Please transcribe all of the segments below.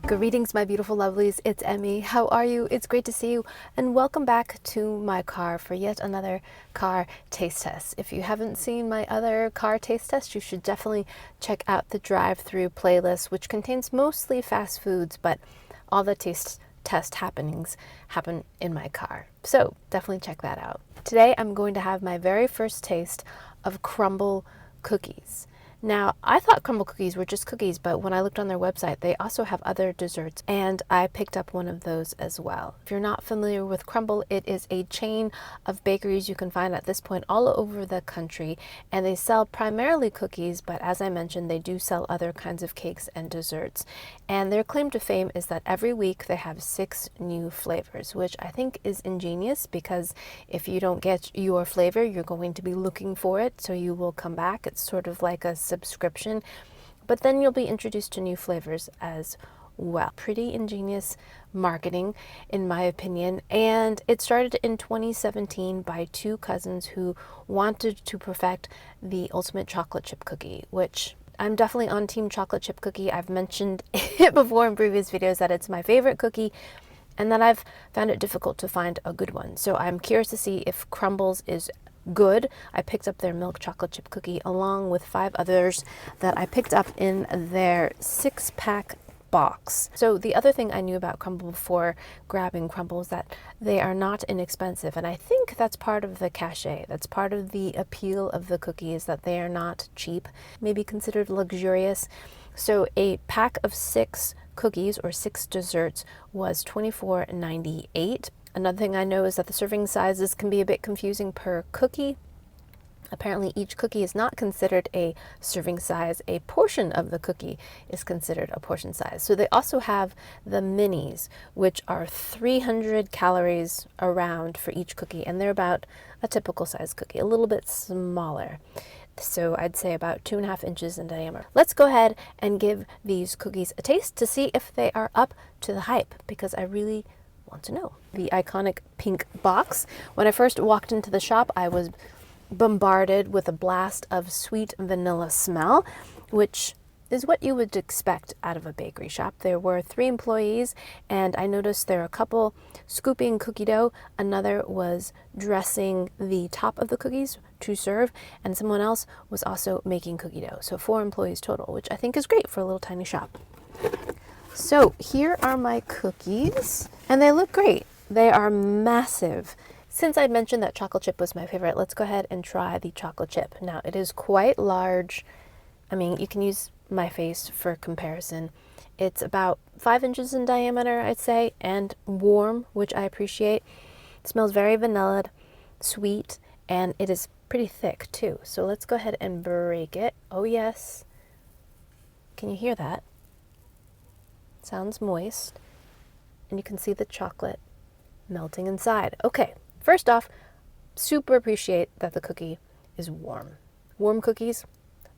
Greetings, my beautiful lovelies. It's Emmy. How are you? It's great to see you, and welcome back to my car for yet another car taste test. If you haven't seen my other car taste test, you should definitely check out the drive-through playlist, which contains mostly fast foods, but all the taste test happenings happen in my car. So definitely check that out. Today I'm going to have my very first taste of Crumbl cookies. Now, I thought Crumbl cookies were just cookies, but when I looked on their website, they also have other desserts, and I picked up one of those as well. If you're not familiar with Crumbl, it is a chain of bakeries you can find at this point all over the country, and they sell primarily cookies, but as I mentioned, they do sell other kinds of cakes and desserts. And their claim to fame is that every week they have 6 new flavors, which I think is ingenious, because if you don't get your flavor, you're going to be looking for it, so you will come back. It's sort of like a subscription, but then you'll be introduced to new flavors as well. Pretty ingenious marketing, in my opinion, and it started in 2017 by 2 cousins who wanted to perfect the ultimate chocolate chip cookie, which I'm definitely on team chocolate chip cookie. I've mentioned it before in previous videos that it's my favorite cookie, and that I've found it difficult to find a good one. So I'm curious to see if Crumbl's is good. I picked up their milk chocolate chip cookie along with 5 others that I picked up in their 6-pack box. So the other thing I knew about Crumbl before grabbing Crumbl is that they are not inexpensive, and I think that's part of the cachet. That's part of the appeal of the cookie, is that they are not cheap, maybe considered luxurious. So a pack of 6 cookies or 6 desserts was $24.98. Another thing I know is that the serving sizes can be a bit confusing per cookie. Apparently each cookie is not considered a serving size. A portion of the cookie is considered a portion size. So they also have the minis, which are 300 calories around for each cookie, and they're about a typical size cookie, a little bit smaller. So I'd say about 2.5 inches in diameter. Let's go ahead and give these cookies a taste to see if they are up to the hype, because I really want to know. The iconic pink box. When I first walked into the shop, I was bombarded with a blast of sweet vanilla smell, which is what you would expect out of a bakery shop. There were 3 employees, and I noticed there were a couple scooping cookie dough, another was dressing the top of the cookies to serve, and someone else was also making cookie dough. So 4 employees total, which I think is great for a little tiny shop. So here are my cookies, and they look great. They are massive. Since I mentioned that chocolate chip was my favorite, let's go ahead and try the chocolate chip. Now, it is quite large. I mean, you can use my face for comparison. It's about 5 inches in diameter, I'd say, and warm, which I appreciate. It smells very vanilla, sweet, and it is pretty thick too. So let's go ahead and break it. Oh yes. Can you hear that? Sounds moist, and you can see the chocolate melting inside. Okay, first off, super appreciate that the cookie is warm. Warm cookies,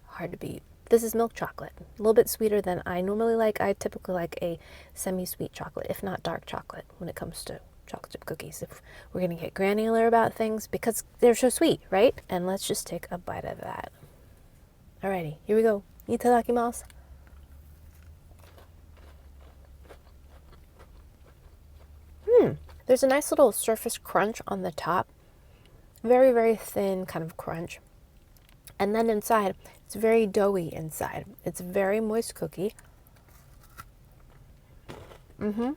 hard to beat. This is milk chocolate, a little bit sweeter than I normally like. I typically like a semi-sweet chocolate, if not dark chocolate, when it comes to chocolate chip cookies. If we're gonna get granular about things, because they're so sweet, right? And let's just take a bite of that. Alrighty, here we go. Itadakimasu. There's a nice little surface crunch on the top. Very, very thin kind of crunch. And then inside, it's very doughy inside. It's a very moist cookie. The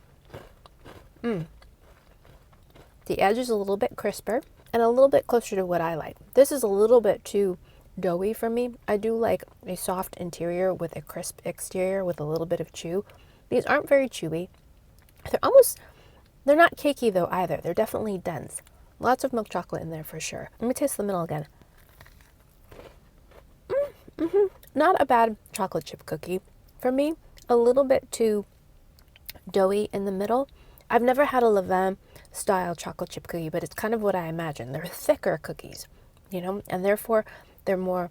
edge is a little bit crisper and a little bit closer to what I like. This is a little bit too doughy for me. I do like a soft interior with a crisp exterior with a little bit of chew. These aren't very chewy. They're not cakey though either. They're definitely dense. Lots of milk chocolate in there for sure. Let me taste the middle again. Not a bad chocolate chip cookie. For me, a little bit too doughy in the middle. I've never had a levain style chocolate chip cookie, but it's kind of what I imagine. They're thicker cookies, you know, and therefore they're more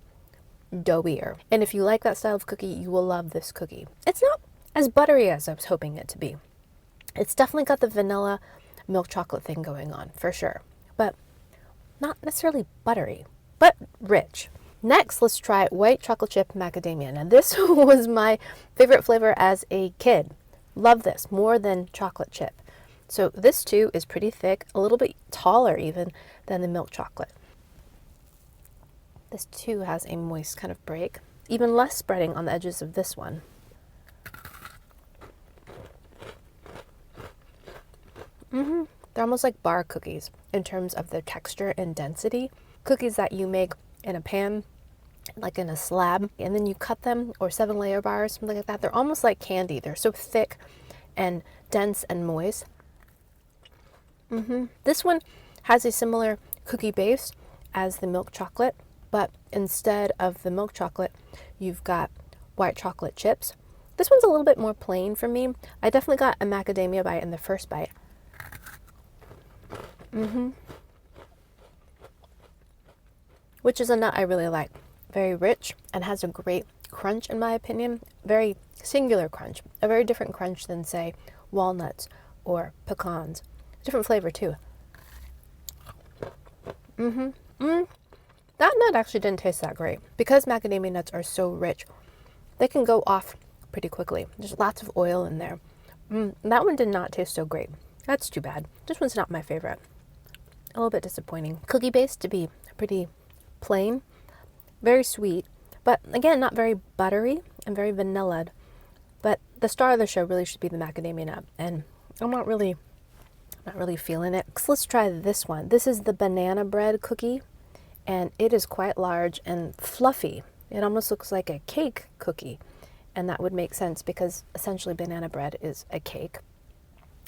doughier. And if you like that style of cookie, you will love this cookie. It's not as buttery as I was hoping it to be. It's definitely got the vanilla milk chocolate thing going on, for sure. But not necessarily buttery, but rich. Next, let's try white chocolate chip macadamia. Now this was my favorite flavor as a kid. Love this more than chocolate chip. So this too is pretty thick, a little bit taller even than the milk chocolate. This too has a moist kind of break, even less spreading on the edges of this one. They're almost like bar cookies in terms of their texture and density. Cookies that you make in a pan, like in a slab, and then you cut them, or 7-layer bars, something like that. They're almost like candy. They're so thick and dense and moist. This one has a similar cookie base as the milk chocolate, but instead of the milk chocolate, you've got white chocolate chips. This one's a little bit more plain for me. I definitely got a macadamia bite in the first bite. Which is a nut I really like. Very rich and has a great crunch in my opinion. Very singular crunch. A very different crunch than, say, walnuts or pecans. Different flavor too. That nut actually didn't taste that great. Because macadamia nuts are so rich, they can go off pretty quickly. There's lots of oil in there. That one did not taste so great. That's too bad. This one's not my favorite. A little bit disappointing. Cookie base to be pretty plain. Very sweet. But again, not very buttery and very vanilla'd. But the star of the show really should be the macadamia nut. And I'm not really feeling it. So let's try this one. This is the banana bread cookie. And it is quite large and fluffy. It almost looks like a cake cookie. And that would make sense because essentially banana bread is a cake.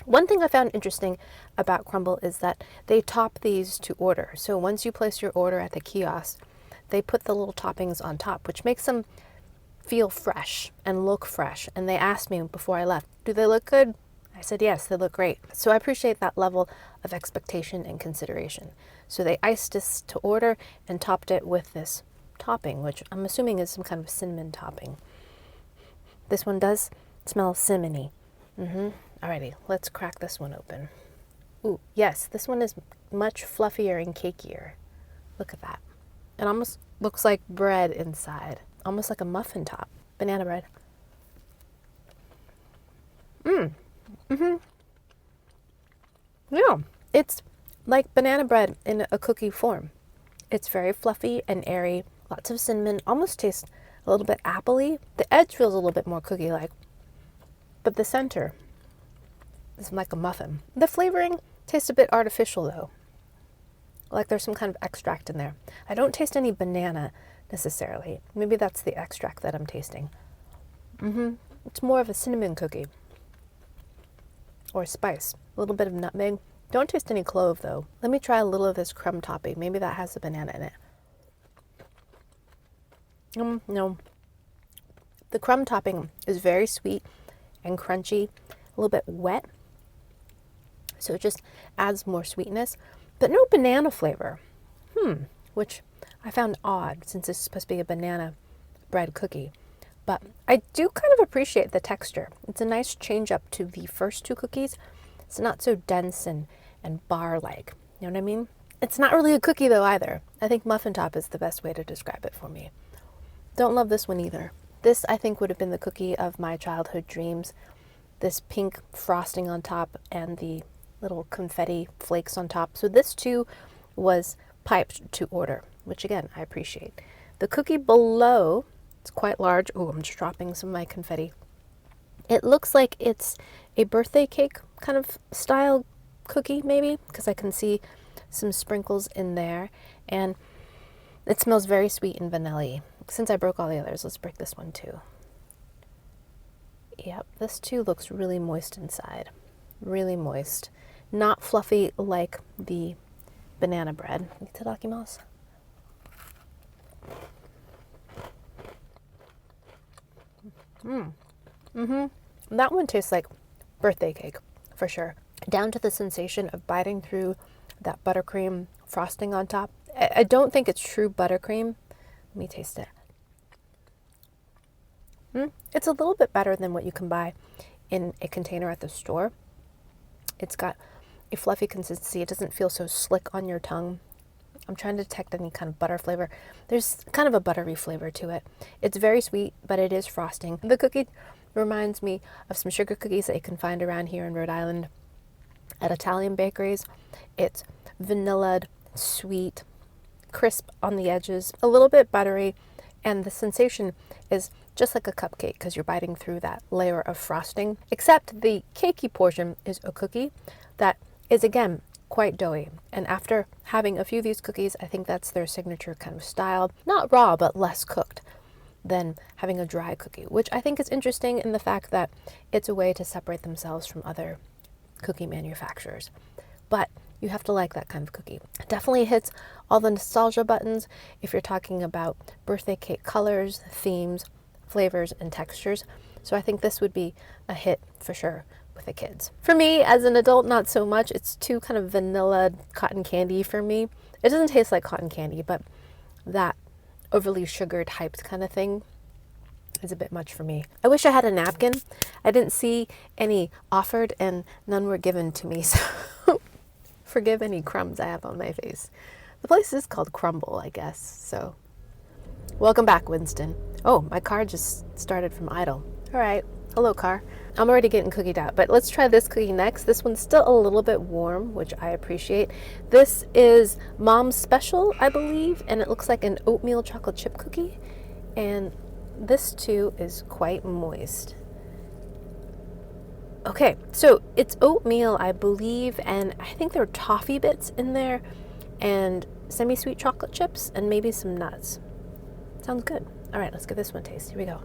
One thing I found interesting about Crumbl is that they top these to order. So once you place your order at the kiosk, they put the little toppings on top, which makes them feel fresh and look fresh. And they asked me before I left, do they look good? I said, yes, they look great. So I appreciate that level of expectation and consideration. So they iced this to order and topped it with this topping, which I'm assuming is some kind of cinnamon topping. This one does smell cinnamony. Alrighty, let's crack this one open. Ooh, yes, this one is much fluffier and cakier. Look at that. It almost looks like bread inside. Almost like a muffin top. Banana bread. Yeah, it's like banana bread in a cookie form. It's very fluffy and airy. Lots of cinnamon. Almost tastes a little bit appley. The edge feels a little bit more cookie-like. But the center is like a muffin. The flavoring tastes a bit artificial though. Like there's some kind of extract in there. I don't taste any banana necessarily. Maybe that's the extract that I'm tasting. It's more of a cinnamon cookie. Or spice. A little bit of nutmeg. Don't taste any clove though. Let me try a little of this crumb topping. Maybe that has the banana in it. No. The crumb topping is very sweet and crunchy. A little bit wet. So it just adds more sweetness. But no banana flavor. Which I found odd since this is supposed to be a banana bread cookie. But I do kind of appreciate the texture. It's a nice change up to the first two cookies. It's not so dense and bar-like. You know what I mean? It's not really a cookie though either. I think muffin top is the best way to describe it for me. Don't love this one either. This I think would have been the cookie of my childhood dreams. This pink frosting on top and the little confetti flakes on top. So this too was piped to order, which again, I appreciate. The cookie below, it's quite large. Oh, I'm just dropping some of my confetti. It looks like it's a birthday cake kind of style cookie maybe, because I can see some sprinkles in there. And it smells very sweet and vanilla-y. Since I broke all the others, let's break this one too. Yep, this too looks really moist inside. Really moist. Not fluffy like the banana bread. Itadakimasu. That one tastes like birthday cake, for sure. Down to the sensation of biting through that buttercream frosting on top. I don't think it's true buttercream. Let me taste it. It's a little bit better than what you can buy in a container at the store. It's got a fluffy consistency. It doesn't feel so slick on your tongue. I'm trying to detect any kind of butter flavor. There's kind of a buttery flavor to it. It's very sweet, but it is frosting. The cookie Reminds me of some sugar cookies that you can find around here in Rhode Island at Italian bakeries. It's vanilla, sweet, crisp on the edges, a little bit buttery, and the sensation is just like a cupcake because you're biting through that layer of frosting, except the cakey portion is a cookie that is, again, quite doughy. And after having a few of these cookies, I think that's their signature kind of style. Not raw, but less cooked than having a dry cookie, which I think is interesting in the fact that it's a way to separate themselves from other cookie manufacturers. But you have to like that kind of cookie. It definitely hits all the nostalgia buttons if you're talking about birthday cake colors, themes, flavors, and textures. So I think this would be a hit for sure with the kids. For me, as an adult, not so much. It's too kind of vanilla cotton candy for me. It doesn't taste like cotton candy, but that overly sugared, hyped kind of thing is a bit much for me. I wish I had a napkin. I didn't see any offered and none were given to me, so forgive any crumbs I have on my face. The place is called Crumbl, I guess, so welcome back, Winston. Oh, my car just started from idle. All right, hello car. I'm already getting cookied out, but let's try this cookie next. This one's still a little bit warm, which I appreciate. This is Mom's Special, I believe, and it looks like an oatmeal chocolate chip cookie. And this too is quite moist. Okay, so it's oatmeal, I believe, and I think there are toffee bits in there and semi-sweet chocolate chips and maybe some nuts. Sounds good. All right, let's give this one a taste. Here we go.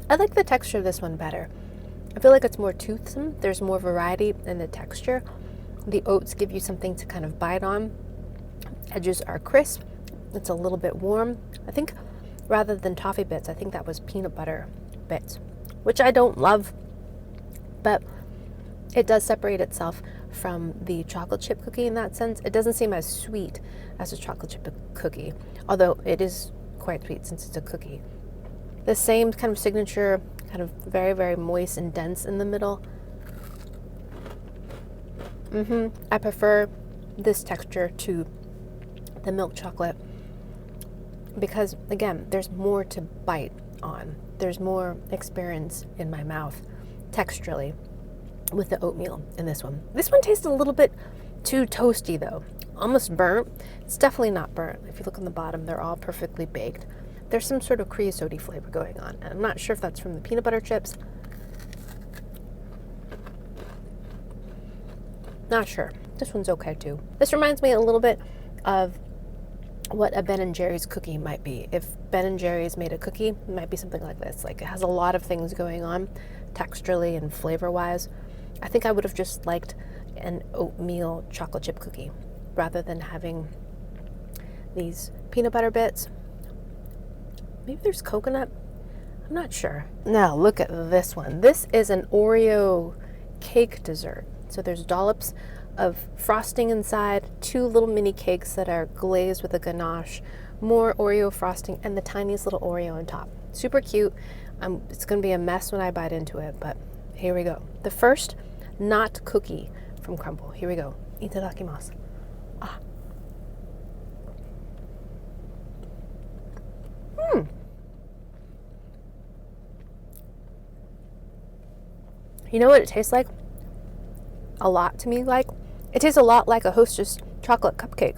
I like the texture of this one better. I feel like it's more toothsome. There's more variety in the texture. The oats give you something to kind of bite on. Edges are crisp. It's a little bit warm. I think rather than toffee bits, I think that was peanut butter bits, which I don't love, but it does separate itself from the chocolate chip cookie in that sense. It doesn't seem as sweet as a chocolate chip cookie, although it is quite sweet since it's a cookie. The same kind of signature, kind of very, very moist and dense in the middle. I prefer this texture to the milk chocolate because, again, there's more to bite on. There's more experience in my mouth texturally with the oatmeal in this one. This one tastes a little bit too toasty though, almost burnt. It's definitely not burnt. If you look on the bottom, they're all perfectly baked. There's some sort of creosote flavor going on, and I'm not sure if that's from the peanut butter chips. Not sure. This one's okay too. This reminds me a little bit of what a Ben & Jerry's cookie might be. If Ben & Jerry's made a cookie, it might be something like this. Like, it has a lot of things going on texturally and flavor-wise. I think I would have just liked an oatmeal chocolate chip cookie rather than having these peanut butter bits. Maybe there's coconut. I'm not sure. Now look at this one. This is an Oreo cake dessert. So there's dollops of frosting inside, 2 little mini cakes that are glazed with a ganache, more Oreo frosting, and the tiniest little Oreo on top. Super cute. It's going to be a mess when I bite into it, but here we go. The first not cookie from Crumbl. Here we go. Itadakimasu. Ah. You know what it tastes like? A lot to me, like it tastes a lot like a Hostess chocolate cupcake,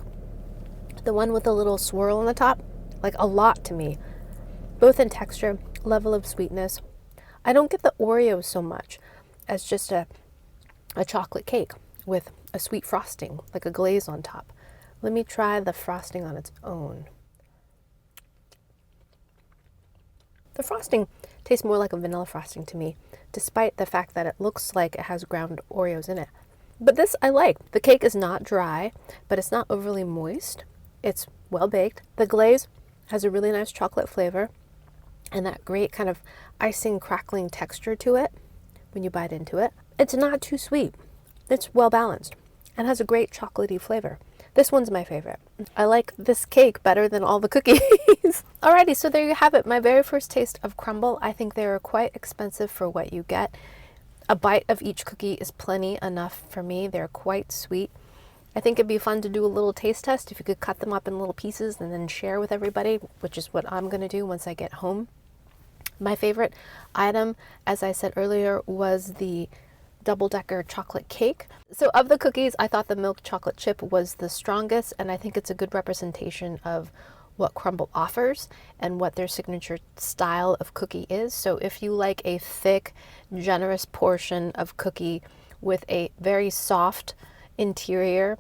the one with the little swirl on the top. Like, a lot to me, both in texture, level of sweetness. I don't get the Oreo so much as just a chocolate cake with a sweet frosting, like a glaze on top. Let me try the frosting on its own. The frosting tastes more like a vanilla frosting to me, despite the fact that it looks like it has ground Oreos in it. But this I like. The cake is not dry, but it's not overly moist. It's well baked. The glaze has a really nice chocolate flavor and that great kind of icing crackling texture to it when you bite into it. It's not too sweet. It's well balanced and has a great chocolatey flavor. This one's my favorite. I like this cake better than all the cookies. Alrighty, so there you have it. My very first taste of Crumbl. I think they are quite expensive for what you get. A bite of each cookie is plenty enough for me. They're quite sweet. I think it'd be fun to do a little taste test if you could cut them up in little pieces and then share with everybody, which is what I'm going to do once I get home. My favorite item, as I said earlier, was the double-decker chocolate cake. So of the cookies, I thought the milk chocolate chip was the strongest, and I think it's a good representation of what Crumbl offers and what their signature style of cookie is. So if you like a thick, generous portion of cookie with a very soft interior,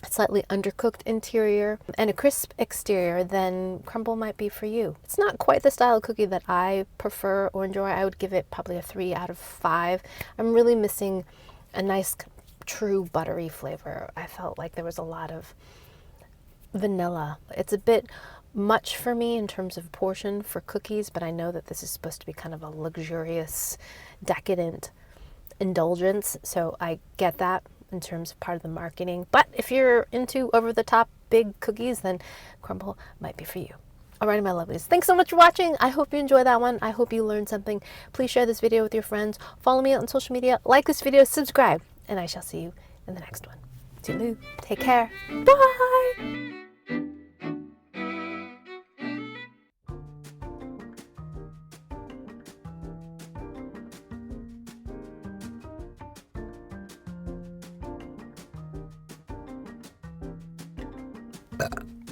slightly undercooked interior, and a crisp exterior, then Crumbl might be for you. It's not quite the style of cookie that I prefer or enjoy. I would give it probably a 3 out of 5. I'm really missing a nice, true buttery flavor. I felt like there was a lot of vanilla. It's a bit much for me in terms of portion for cookies, but I know that this is supposed to be kind of a luxurious, decadent indulgence, so I get that in terms of part of the marketing. But if you're into over-the-top big cookies, then Crumbl might be for you. Alrighty, my lovelies. Thanks so much for watching. I hope you enjoyed that one. I hope you learned something. Please share this video with your friends. Follow me on social media. Like this video. Subscribe. And I shall see you in the next one. Toodaloo. Take care. Bye!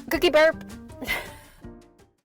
Cookie burp.